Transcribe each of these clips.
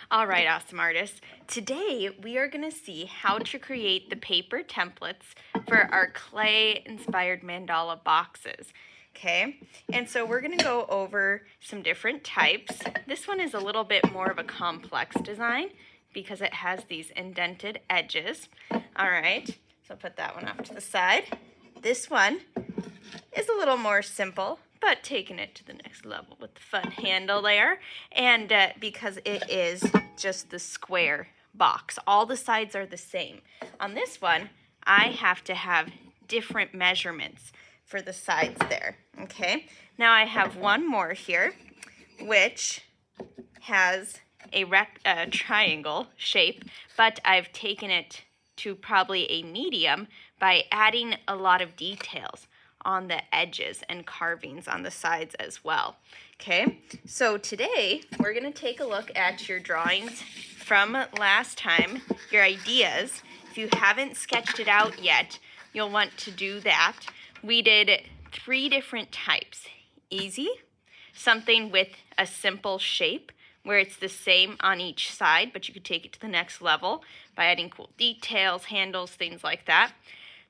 All right, awesome artists. Today we are going to see how to create the paper templates for our clay inspired mandala boxes. Okay, and so we're going to go over some different types. This one is a little bit more of a complex design because it has these indented edges. All right, so I'll put that one off to the side. This one is a little more simple, but taking it to the next level with the fun handle there. And because it is just the square box, all the sides are the same. On this one, I have to have different measurements for the sides there, okay? Now I have one more here, which has a triangle shape, but I've taken it to probably a medium by adding a lot of details on the edges and carvings on the sides as well. Okay, so today we're going to take a look at your drawings from last time, your ideas. If you haven't sketched it out yet, you'll want to do that. We did 3 different types. Easy, something with a simple shape where it's the same on each side, but you could take it to the next level by adding cool details, handles, things like that.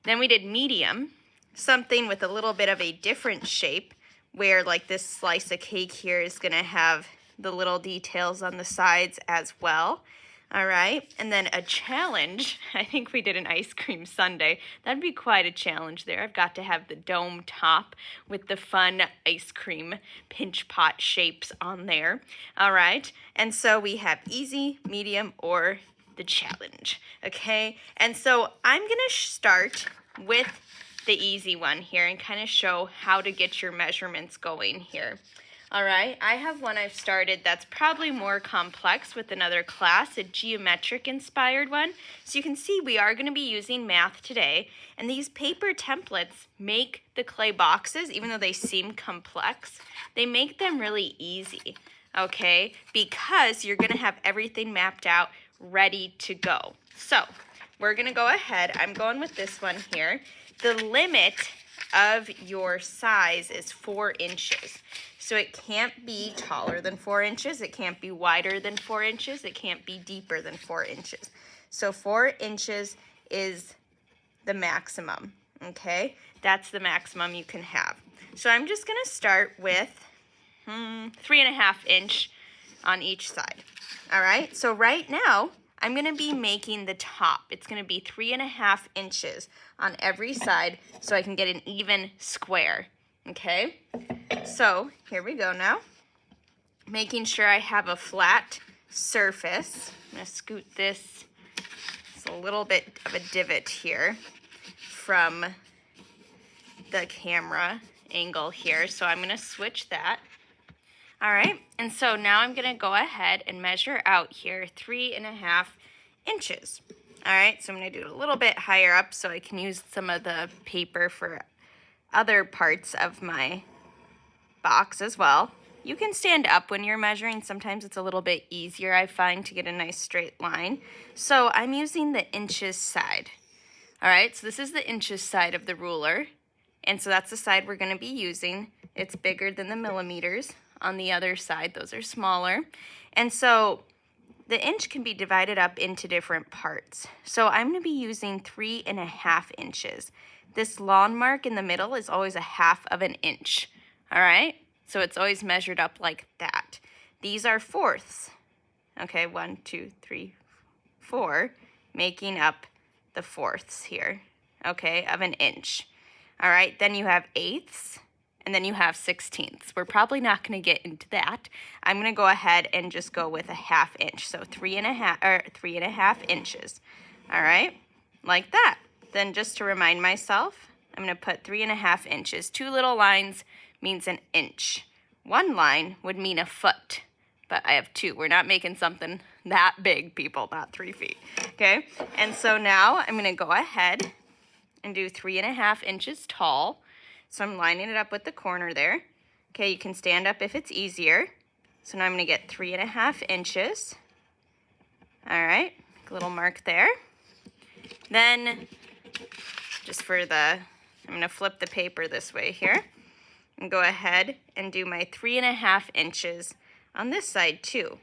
Then we did medium, something with a little bit of a different shape where like this slice of cake here is going to have the little details on the sides as well. All right, and then a challenge. I think we did an ice cream sundae. That'd be quite a challenge there. I've got to have the dome top with the fun ice cream pinch pot shapes on there. All right, and so we have easy, medium, or the challenge. Okay, and so I'm going to start with the easy one here and kind of show how to get your measurements going here. All right, I have one I've started that's probably more complex with another class, a geometric inspired one. So you can see we are going to be using math today, and these paper templates make the clay boxes, even though they seem complex, they make them really easy, okay, because you're going to have everything mapped out, ready to go. So we're going to go ahead. I'm going with this one here. The limit of your size is 4 inches. So it can't be taller than 4 inches. It can't be wider than 4 inches. It can't be deeper than 4 inches. So 4 inches is the maximum, okay? That's the maximum you can have. So I'm just going to start with 3.5 inch on each side. All right, so right now, I'm going to be making the top. It's going to be 3.5 inches on every side so I can get an even square, okay? So here we go now. Making sure I have a flat surface. I'm going to scoot this. It's a little bit of a divot here from the camera angle here, so I'm going to switch that. All right, and so now I'm going to go ahead and measure out here 3.5 inches. All right, so I'm going to do it a little bit higher up so I can use some of the paper for other parts of my box as well. You can stand up when you're measuring. Sometimes it's a little bit easier, I find, to get a nice straight line. So I'm using the inches side. All right, so this is the inches side of the ruler, and so that's the side we're going to be using. It's bigger than the millimeters. On the other side, those are smaller. And so the inch can be divided up into different parts. So I'm going to be using 3.5 inches. This lawn mark in the middle is always 1/2 of an inch. All right? So it's always measured up like that. These are fourths. Okay, 1, 2, 3, 4, making up the fourths here, okay, of an inch. All right, then you have eighths. And then you have 16ths. We're probably not going to get into that. I'm going to go ahead and just go with 1/2 inch. So 3.5 inches. All right, like that. Then just to remind myself, I'm going to put 3.5 inches. 2 little lines means an inch. 1 line would mean a foot, but I have 2. We're not making something that big, people, not 3 feet. Okay, and so now I'm going to go ahead and do 3.5 inches tall. So I'm lining it up with the corner there. Okay, you can stand up if it's easier. So now I'm going to get 3.5 inches. All right, a little mark there. Then, just for I'm going to flip the paper this way here. And go ahead and do my 3.5 inches on this side too.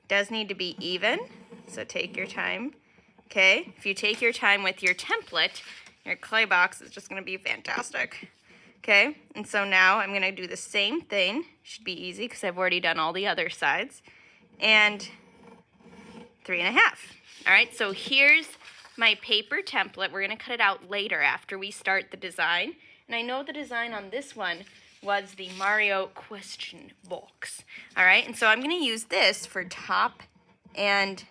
does need to be even, so take your time. Okay, if you take your time with your template, your clay box is just gonna be fantastic. Okay, and so now I'm gonna do the same thing. Should be easy because I've already done all the other sides. And 3.5. All right, so here's my paper template. We're gonna cut it out later after we start the design. And I know the design on this one was the Mario question box. All right, and so I'm gonna use this for top and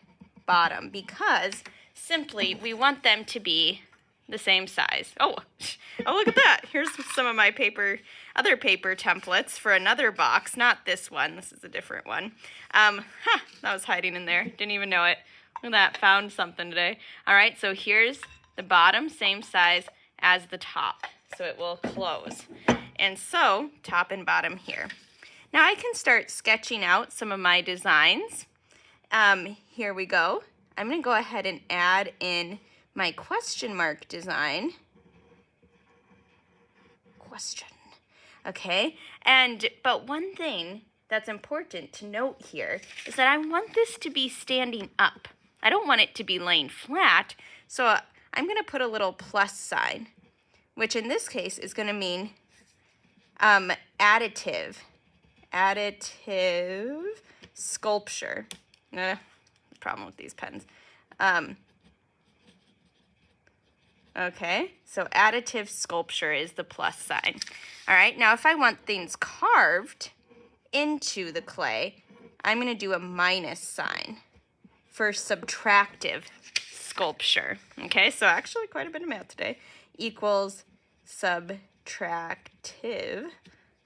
bottom because simply we want them to be the same size. Oh, look at that. Here's some of my other paper templates for another box, not this one. This is a different one. That was hiding in there. Didn't even know it. Look at that, found something today. All right, so here's the bottom, same size as the top, so it will close. And so, top and bottom here. Now I can start sketching out some of my designs. Here we go. I'm gonna go ahead and add in my question mark design. Question. Okay, but one thing that's important to note here is that I want this to be standing up. I don't want it to be laying flat, so I'm gonna put a little plus sign, which in this case is gonna mean additive sculpture. Problem with these pens. Okay, so additive sculpture is the plus sign. All right, now if I want things carved into the clay, I'm gonna do a minus sign for subtractive sculpture. Okay, so actually quite a bit of math today. Equals subtractive,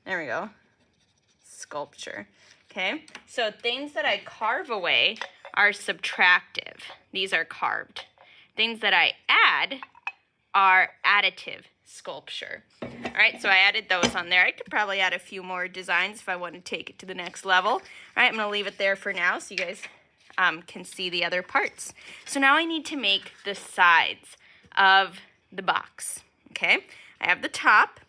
there we go, sculpture. Okay, so things that I carve away are subtractive. These are carved. Things that I add are additive sculpture. All right, so I added those on there. I could probably add a few more designs if I want to take it to the next level. All right, I'm gonna leave it there for now so you guys can see the other parts. So now I need to make the sides of the box, okay? I have the top.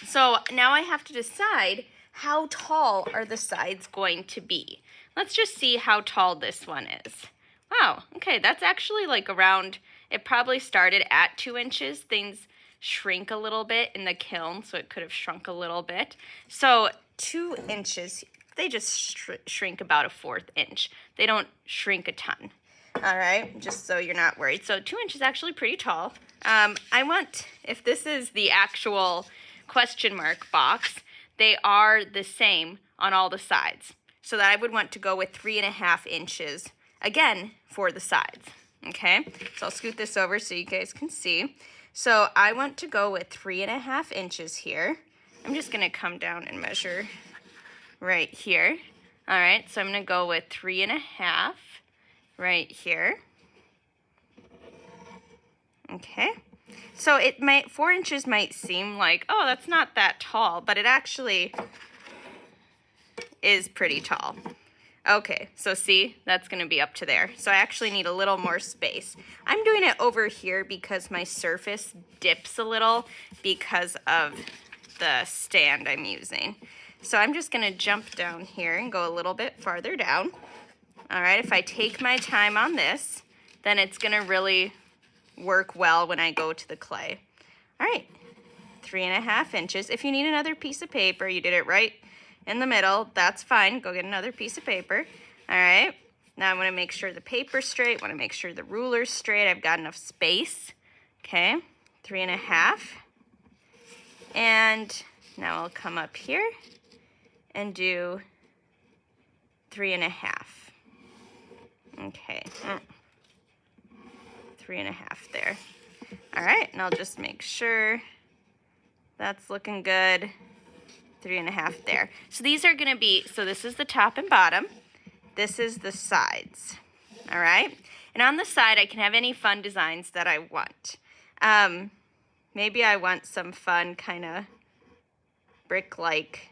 So now I have to decide how tall are the sides going to be. Let's just see how tall this one is. Wow, okay, that's actually like around, it probably started at 2 inches. Things shrink a little bit in the kiln, so it could have shrunk a little bit. So 2 inches, they just shrink about 1/4 inch. They don't shrink a ton. All right, just so you're not worried. So 2 inches is actually pretty tall. I want, if this is the actual question mark box, they are the same on all the sides. So that I would want to go with 3.5 inches, again, for the sides, okay? So I'll scoot this over so you guys can see. So I want to go with 3.5 inches here. I'm just gonna come down and measure right here. All right, so I'm gonna go with 3.5 right here. Okay, so 4 inches might seem like, oh, that's not that tall, but it actually is pretty tall. Okay, so see, that's gonna be up to there. So I actually need a little more space. I'm doing it over here because my surface dips a little because of the stand I'm using. So I'm just gonna jump down here and go a little bit farther down. All right, if I take my time on this, then it's gonna really work well when I go to the clay. All right, 3.5 inches. If you need another piece of paper, you did it right in the middle, that's fine. Go get another piece of paper. All right, now I wanna make sure the paper's straight, wanna make sure the ruler's straight. I've got enough space. Okay, 3.5. And now I'll come up here and do 3.5. Okay, 3.5 there. All right, and I'll just make sure that's looking good. 3.5 there. So these are gonna be, so this is the top and bottom. This is the sides, all right? And on the side, I can have any fun designs that I want. Maybe I want some fun kind of brick-like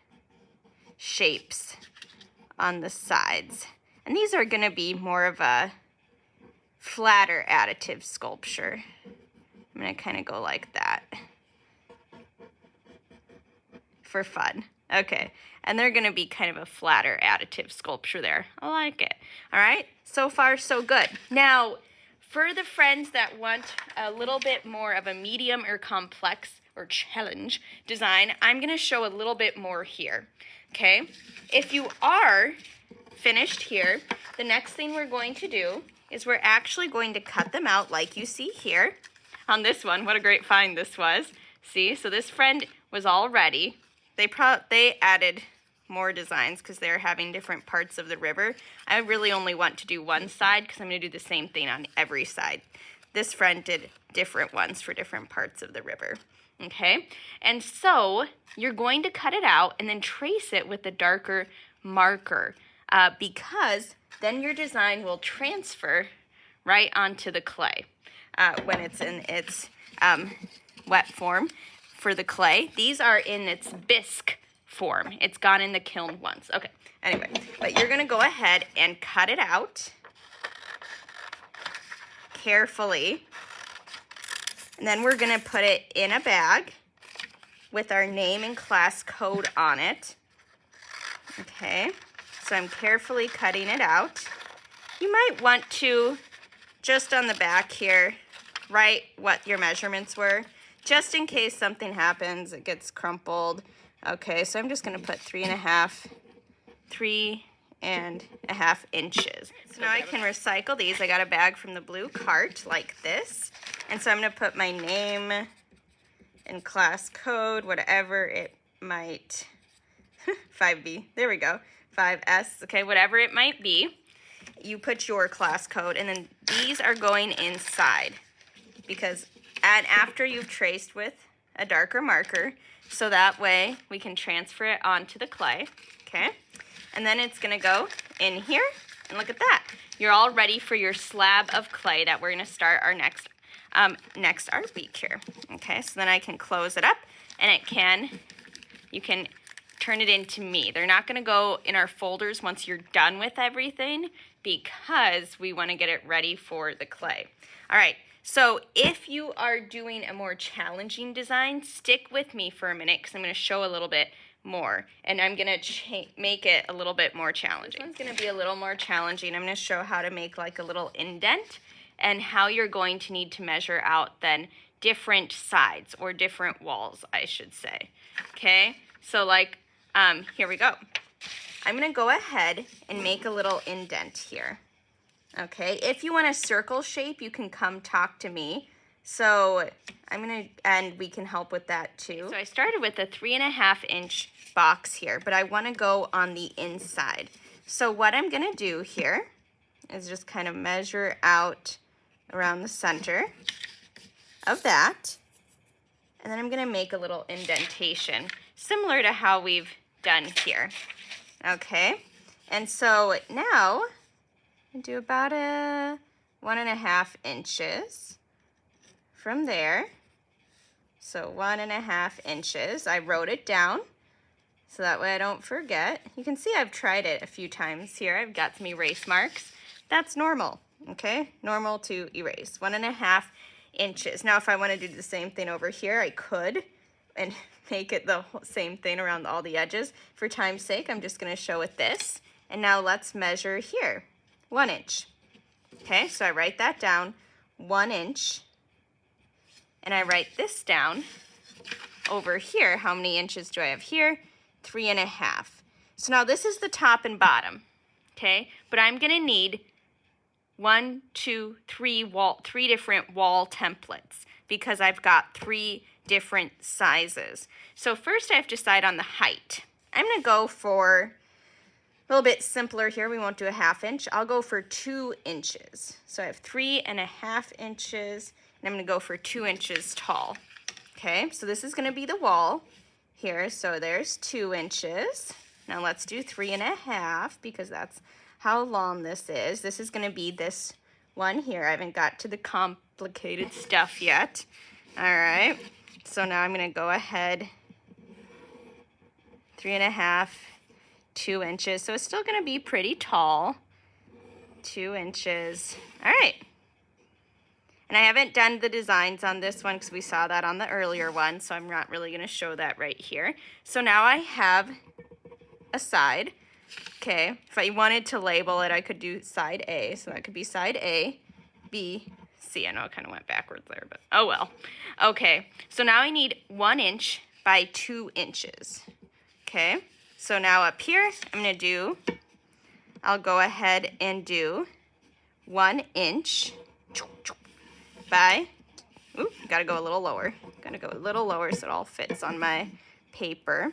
shapes on the sides. And these are gonna be more of a flatter additive sculpture. I'm gonna kind of go like that for fun. Okay, and they're gonna be kind of a flatter additive sculpture there. I like it. All right, so far so good. Now, for the friends that want a little bit more of a medium or complex or challenge design, I'm gonna show a little bit more here, okay? If you are finished here, the next thing we're going to do is we're actually going to cut them out like you see here on this one. What a great find this was. See, so this friend was all ready. They added more designs because they're having different parts of the river. I really only want to do one side because I'm going to do the same thing on every side. This friend did different ones for different parts of the river. Okay, and so you're going to cut it out and then trace it with a darker marker because then your design will transfer right onto the clay when it's in its wet form. For the clay, these are in its bisque form. It's gone in the kiln once. Okay, anyway, but you're gonna go ahead and cut it out carefully. And then we're gonna put it in a bag with our name and class code on it. Okay, so I'm carefully cutting it out. You might want to, just on the back here, write what your measurements were. Just in case something happens, it gets crumpled. Okay, so I'm just gonna put 3.5 inches. So now I can recycle these. I got a bag from the blue cart like this. And so I'm gonna put my name and class code, whatever it might, 5B, there we go, 5S, okay, whatever it might be. You put your class code, and then these are going inside and after you've traced with a darker marker, so that way we can transfer it onto the clay, okay? And then it's gonna go in here, and look at that. You're all ready for your slab of clay that we're gonna start our next art week here, okay? So then I can close it up, and you can turn it into me. They're not gonna go in our folders once you're done with everything because we wanna get it ready for the clay. All right. So if you are doing a more challenging design, stick with me for a minute because I'm going to show a little bit more. And I'm going to make it a little bit more challenging. This one's going to be a little more challenging. I'm going to show how to make like a little indent and how you're going to need to measure out then different sides or different walls, I should say. Okay, so like here we go. I'm going to go ahead and make a little indent here. Okay, if you want a circle shape, you can come talk to me. So and we can help with that too. So I started with a 3.5 inch box here, but I want to go on the inside. So what I'm going to do here is just kind of measure out around the center of that. And then I'm going to make a little indentation, similar to how we've done here. Okay, and so now do about 1.5 inches from there. So 1.5 inches. I wrote it down so that way I don't forget. You can see I've tried it a few times here. I've got some erase marks. That's normal, okay? Normal to erase. 1.5 inches. Now if I want to do the same thing over here, I could and make it the same thing around all the edges. For time's sake, I'm just going to show it this. And now let's measure here. 1 inch. Okay, so I write that down, 1 inch, and I write this down over here. How many inches do I have here? 3.5. So now this is the top and bottom, okay? But I'm gonna need 1, 2, 3 different wall templates because I've got 3 different sizes. So first I have to decide on the height. I'm gonna go for a little bit simpler here. We won't do a 1/2 inch. I'll go for 2 inches. So I have 3.5 inches, and I'm going to go for 2 inches tall. Okay, so this is going to be the wall here. So there's 2 inches. Now let's do 3.5 because that's how long this is. This is going to be this one here. I haven't got to the complicated stuff yet. All right, so now I'm going to go ahead, 3.5, 2 inches. So it's still going to be pretty tall. 2 inches. All right. And I haven't done the designs on this one because we saw that on the earlier one, so I'm not really going to show that right here. So now I have a side. Okay, if I wanted to label it, I could do side A. So that could be side A, B, C. I know it kind of went backwards there, but oh well. Okay, so now I need 1 inch by 2 inches. Okay, so now up here, I'll go ahead and do 1 inch by, gotta go a little lower. Gotta go a little lower so it all fits on my paper.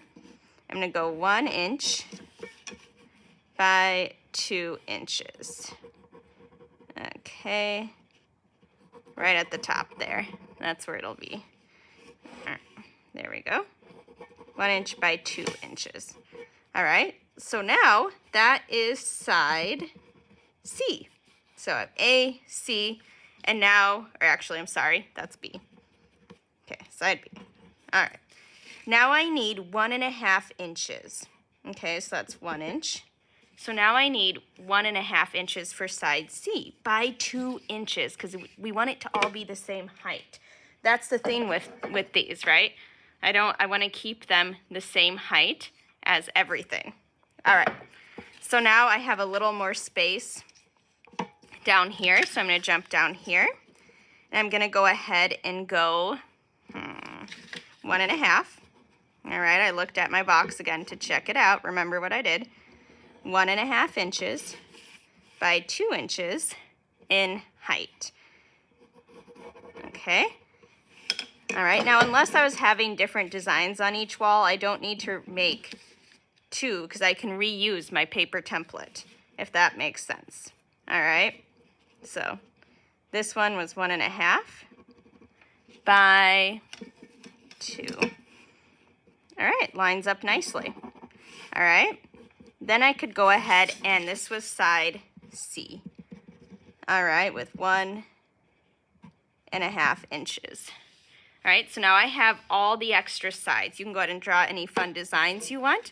I'm gonna go 1 inch by 2 inches. Okay, right at the top there. That's where it'll be. All right, there we go. 1 inch by 2 inches. All right, so now that is side C. So I have A, C, and now, or actually, I'm sorry, that's B. Okay, side B. All right, now I need 1.5 inches. Okay, so that's 1 inch. So now I need 1.5 inches for side C by 2 inches because we want it to all be the same height. That's the thing with these, right? I want to keep them the same height as everything. All right, so now I have a little more space down here, so I'm going to jump down here. And I'm going to go ahead and go 1.5. All right, I looked at my box again to check it out. Remember what I did. 1.5 inches by 2 inches in height. Okay. All right, now unless I was having different designs on each wall, I don't need to make 2 because I can reuse my paper template, if that makes sense. All right, so this one was 1.5 by 2. All right, lines up nicely. All right. Then I could go ahead and this was side C. All right, with 1.5 inches. All right, so now I have all the extra sides. You can go ahead and draw any fun designs you want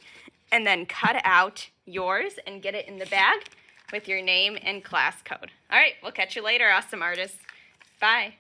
and then cut out yours and get it in the bag with your name and class code. All right, we'll catch you later, awesome artists. Bye.